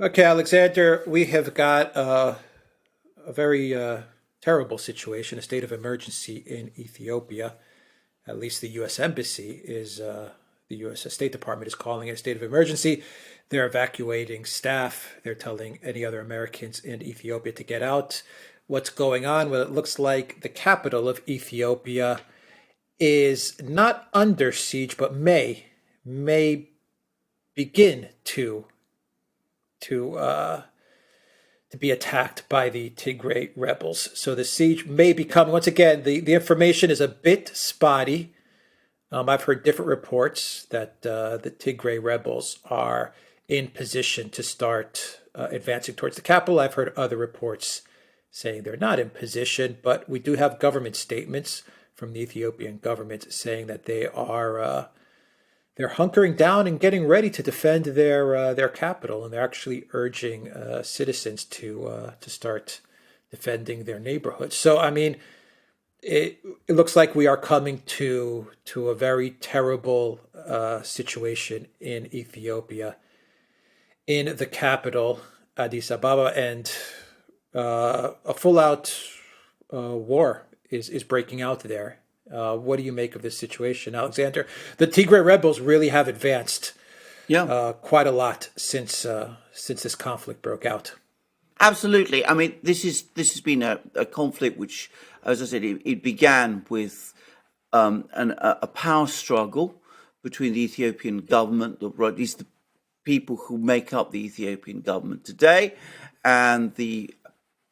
Okay, Alexander, we have got a very terrible situation, a state of emergency in Ethiopia. At least the U.S. Embassy is, the U.S. State Department is calling it a state of emergency. They're evacuating staff. They're telling any other Americans in Ethiopia to get out. What's going on? Well, it looks like the capital of Ethiopia is not under siege, but may begin to to be attacked by the Tigray rebels. So the siege may be coming. Once again, the information is a bit spotty. I've heard different reports that the Tigray rebels are in position to start advancing towards the capital. I've heard other reports saying they're not in position, but we do have government statements from the Ethiopian government saying that they're hunkering down and getting ready to defend their capital, and they're actually urging citizens to start defending their neighborhoods. So, I mean, it looks like we are coming to a very terrible situation in Ethiopia, in the capital, Addis Ababa, and a full-out war is breaking out there. What do you make of this situation, Alexander? The Tigray rebels really have advanced Yeah, quite a lot since this conflict broke out. absolutely. I mean, this has been a conflict which, as I said, it began with a power struggle between the Ethiopian government, or at least the people who make up the Ethiopian government today, and the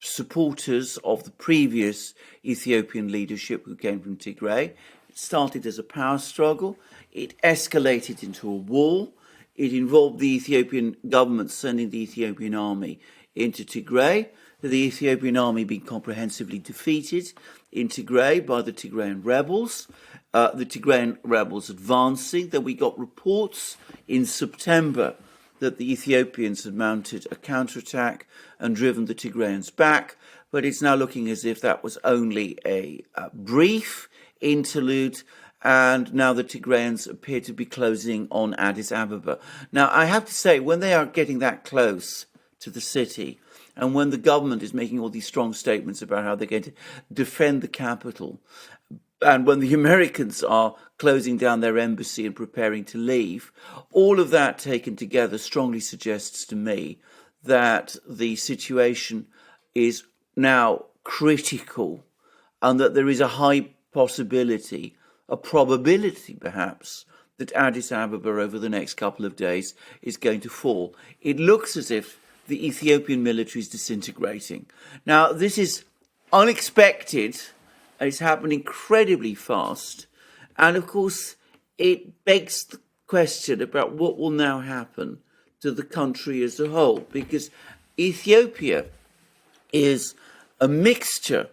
supporters of the previous Ethiopian leadership who came from Tigray. It started as a power struggle. It escalated into a war. It involved the Ethiopian government sending the Ethiopian army into Tigray, the Ethiopian army being comprehensively defeated in Tigray by the Tigrayan rebels. The Tigrayan rebels advancing. Then we got reports in September that the Ethiopians had mounted a counterattack and driven the Tigrayans back, but it's now looking as if that was only a brief interlude, and now the Tigrayans appear to be closing on Addis Ababa. Now, I have to say, when they are getting that close to the city, and when the government is making all these strong statements about how they're going to defend the capital, and when the Americans are closing down their embassy and preparing to leave, all of that taken together strongly suggests to me that the situation is now critical, and that there is a high possibility, a probability perhaps, that Addis Ababa over the next couple of days is going to fall. It looks as if the Ethiopian military is disintegrating. Now, this is unexpected. It's happened incredibly fast. And of course, it begs the question about what will now happen to the country as a whole, because Ethiopia is a mixture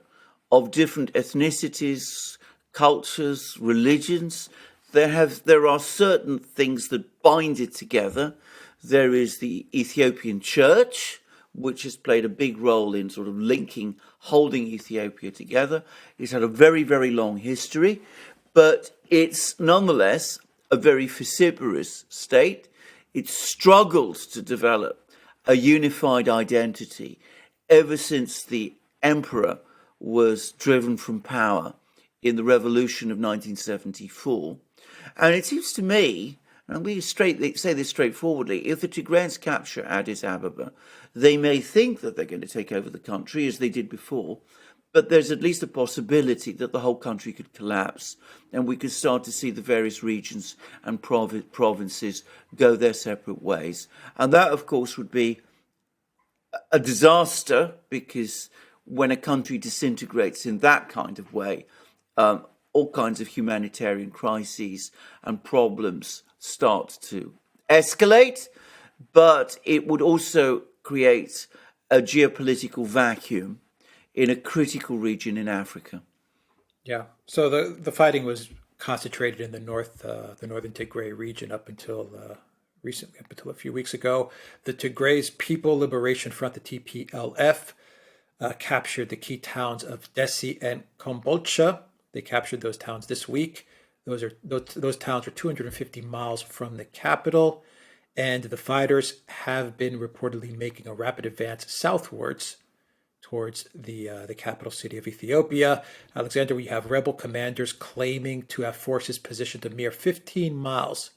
of different ethnicities, cultures, religions. There are certain things that bind it together. There is the Ethiopian church, which has played a big role in sort of holding Ethiopia together. It's had a very, very long history, but it's nonetheless a very vociferous state. It struggled to develop a unified identity ever since the emperor was driven from power in the revolution of 1974. And it seems to me, and we say this straightforwardly, if the Tigrayans capture Addis Ababa, they may think that they're going to take over the country as they did before, but there's at least a possibility that the whole country could collapse and we could start to see the various regions and provinces go their separate ways. And that, of course, would be a disaster, because when a country disintegrates in that kind of way, all kinds of humanitarian crises and problems start to escalate, but it would also create a geopolitical vacuum in a critical region in Africa. Yeah. So the fighting was concentrated in the northern Tigray region up until recently, up until a few weeks ago. The Tigray's People Liberation Front, the TPLF, captured the key towns of Desi and Kombolcha. They captured those towns this week. Those towns are 250 miles from the capital, and the fighters have been reportedly making a rapid advance southwards towards the capital city of Ethiopia. Alexander, we have rebel commanders claiming to have forces positioned a mere 15 miles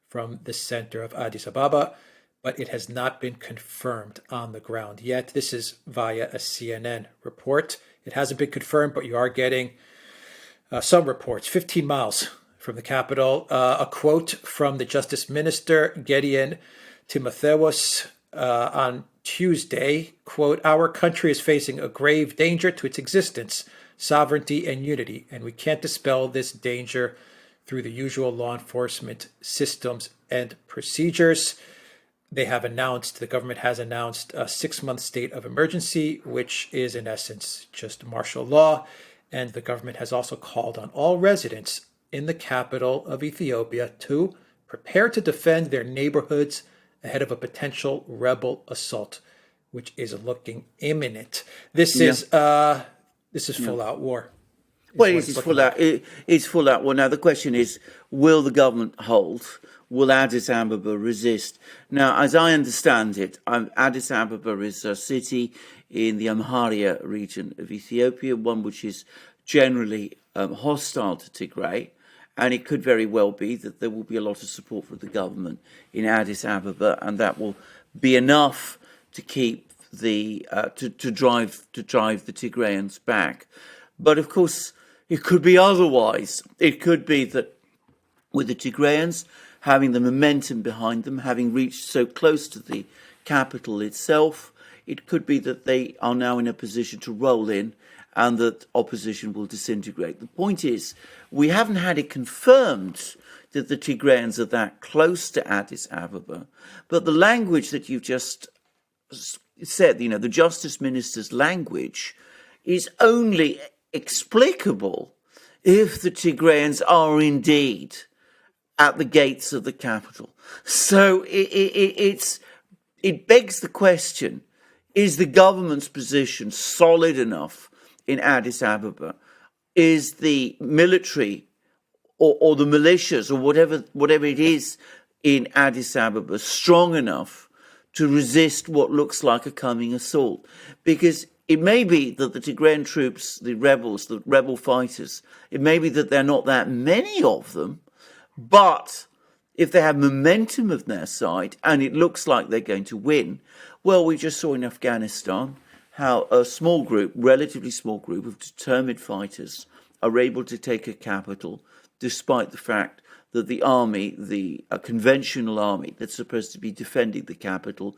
from the center of Addis Ababa, but it has not been confirmed on the ground yet. This is via a CNN report. It hasn't been confirmed, but you are getting some reports. 15 miles from the capital. A quote from the Justice Minister, Gideon Timotheus, on Tuesday, quote, "Our country is facing a grave danger to its existence, sovereignty, and unity, and we can't dispel this danger through the usual law enforcement systems and procedures." They have announced, the government has announced a 6-month state of emergency, which is in essence just martial law. And the government has also called on all residents in the capital of Ethiopia to prepare to defend their neighborhoods ahead of a potential rebel assault, which is looking imminent. This is full out war. Well, it's full out. It's full out. Well, now the question is, will the government hold? Will Addis Ababa resist? Now, as I understand it, Addis Ababa is a city in the Amhara region of Ethiopia, one which is generally hostile to Tigray, and it could very well be that there will be a lot of support for the government in Addis Ababa, and that will be enough to keep the to drive the Tigrayans back. But of course, it could be otherwise. It could be that with the Tigrayans having the momentum behind them, having reached so close to the capital itself, it could be that they are now in a position to roll in and that opposition will disintegrate. The point is, we haven't had it confirmed that the Tigrayans are that close to Addis Ababa, but the language that you've just said, the Justice Minister's language, is only explicable if the Tigrayans are indeed at the gates of the capital. So it begs the question, is the government's position solid enough in Addis Ababa? Is the military or the militias or whatever it is in Addis Ababa strong enough to resist what looks like a coming assault? Because it may be that the Tigrayan troops, the rebels, the rebel fighters, it may be that there are not that many of them, but if they have momentum of their side and it looks like they're going to win, well, we just saw in Afghanistan how a small group, relatively small group of determined fighters are able to take a capital despite the fact that the army, the conventional army that's supposed to be defending the capital,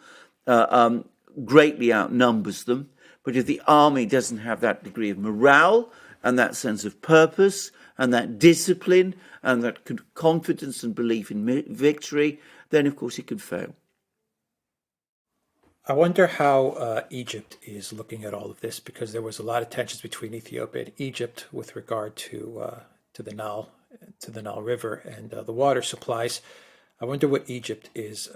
greatly outnumbers them. But if the army doesn't have that degree of morale and that sense of purpose and that discipline and that confidence and belief in victory, then of course it can fail. I wonder how Egypt is looking at all of this, because there was a lot of tensions between Ethiopia and Egypt with regard to the Nile River and the water supplies. I wonder what Egypt is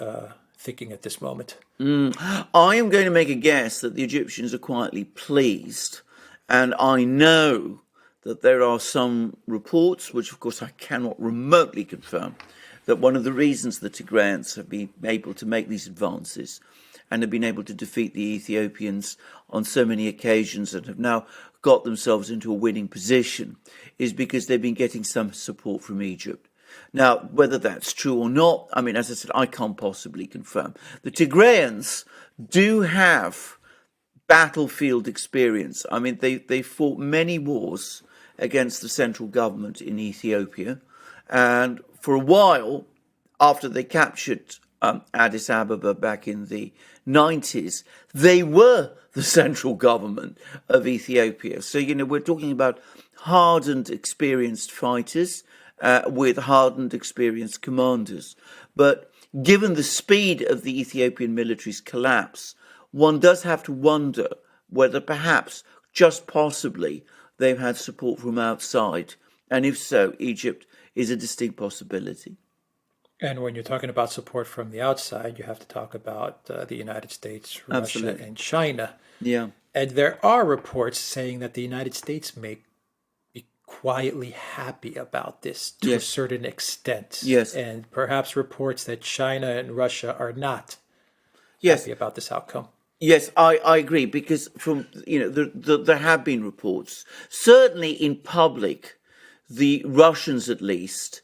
thinking at this moment. I am going to make a guess that the Egyptians are quietly pleased, and I know that there are some reports, which of course I cannot remotely confirm, that one of the reasons the Tigrayans have been able to make these advances and have been able to defeat the Ethiopians on so many occasions and have now got themselves into a winning position is because they've been getting some support from Egypt. Now, whether that's true or not, I mean, as I said, I can't possibly confirm. The Tigrayans do have battlefield experience. I mean, they fought many wars against the central government in Ethiopia. And for a while, after they captured Addis Ababa back in the 90s, they were the central government of Ethiopia. So, we're talking about hardened, experienced fighters with hardened, experienced commanders. But given the speed of the Ethiopian military's collapse, one does have to wonder whether perhaps, just possibly, they've had support from outside. And if so, Egypt is a distinct possibility. And when you're talking about support from the outside, you have to talk about the United States, Russia, Absolutely. and China. Yeah. And there are reports saying that the United States may be quietly happy about this to a Yes. certain extent. Yes. And perhaps reports that China and Russia are not Yes. happy about this outcome. Yes, I agree, because from, there have been reports, certainly in public, the Russians at least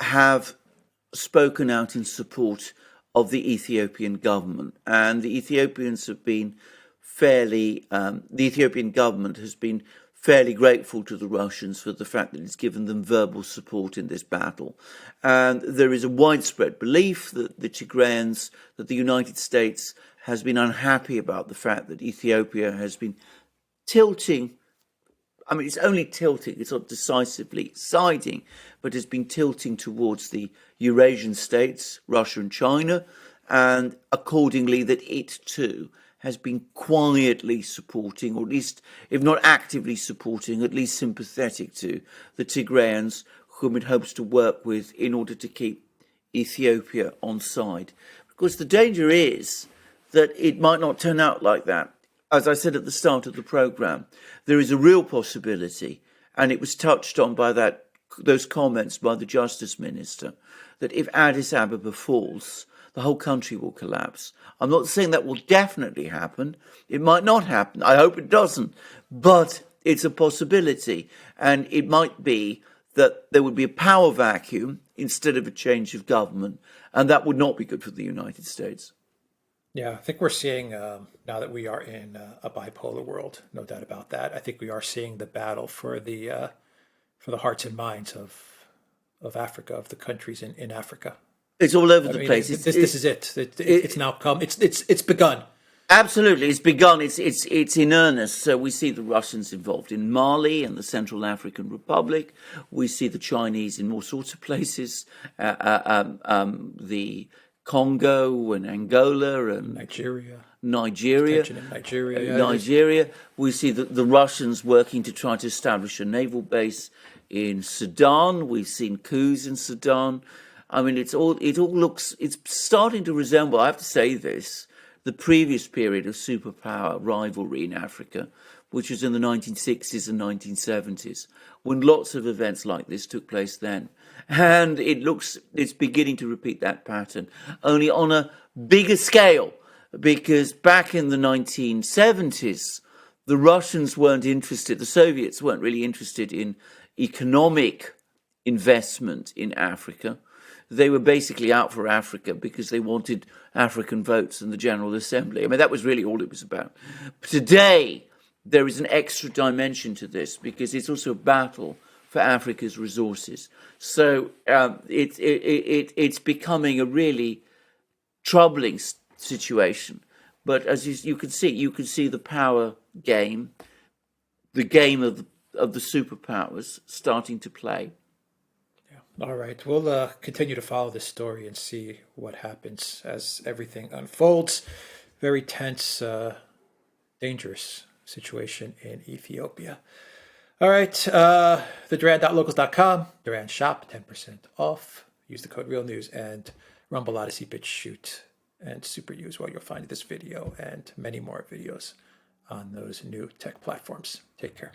have spoken out in support of the Ethiopian government, and the Ethiopians have been the Ethiopian government has been fairly grateful to the Russians for the fact that it's given them verbal support in this battle. And there is a widespread belief that that the United States has been unhappy about the fact that Ethiopia has been tilting. I mean, it's only tilting, it's not decisively siding, but has been tilting towards the Eurasian states, Russia and China, and accordingly that it too has been quietly supporting, or at least, if not actively supporting, at least sympathetic to the Tigrayans, whom it hopes to work with in order to keep Ethiopia on side. Because the danger is that it might not turn out like that. As I said at the start of the programme, there is a real possibility, and it was touched on by those comments by the Justice Minister, that if Addis Ababa falls, the whole country will collapse. I'm not saying that will definitely happen. It might not happen. I hope it doesn't. But it's a possibility. And it might be that there would be a power vacuum instead of a change of government. And that would not be good for the United States. Yeah, I think we're seeing, now that we are in a bipolar world, no doubt about that, I think we are seeing the battle for the hearts and minds of Africa, of the countries in Africa. It's all over the place. This is it. It's now come. It's begun. Absolutely, it's begun. It's in earnest. So we see the Russians involved in Mali and the Central African Republic. We see the Chinese in all sorts of places. The Congo and Angola and Nigeria. Nigeria. In Nigeria. Nigeria. We see the Russians working to try to establish a naval base in Sudan. We've seen coups in Sudan. I mean, it's starting to resemble, I have to say this, the previous period of superpower rivalry in Africa, which was in the 1960s and 1970s, when lots of events like this took place then. And it's beginning to repeat that pattern, only on a bigger scale, because back in the 1970s, the Russians weren't interested, the Soviets weren't really interested in economic investment in Africa. They were basically out for Africa because they wanted African votes in the General Assembly. I mean, that was really all it was about. But today, there is an extra dimension to this because it's also a battle for Africa's resources. So it's becoming a really troubling situation. But as you can see the power game, the game of the superpowers starting to play. All right, we'll continue to follow this story and see what happens as everything unfolds. Very tense, dangerous situation in Ethiopia. All right, the Duran.locals.com, Duran shop, 10% off. Use the code REALNEWS and Rumble, ODYSEE, BitChute, and Super Use while you'll find this video and many more videos on those new tech platforms. Take care.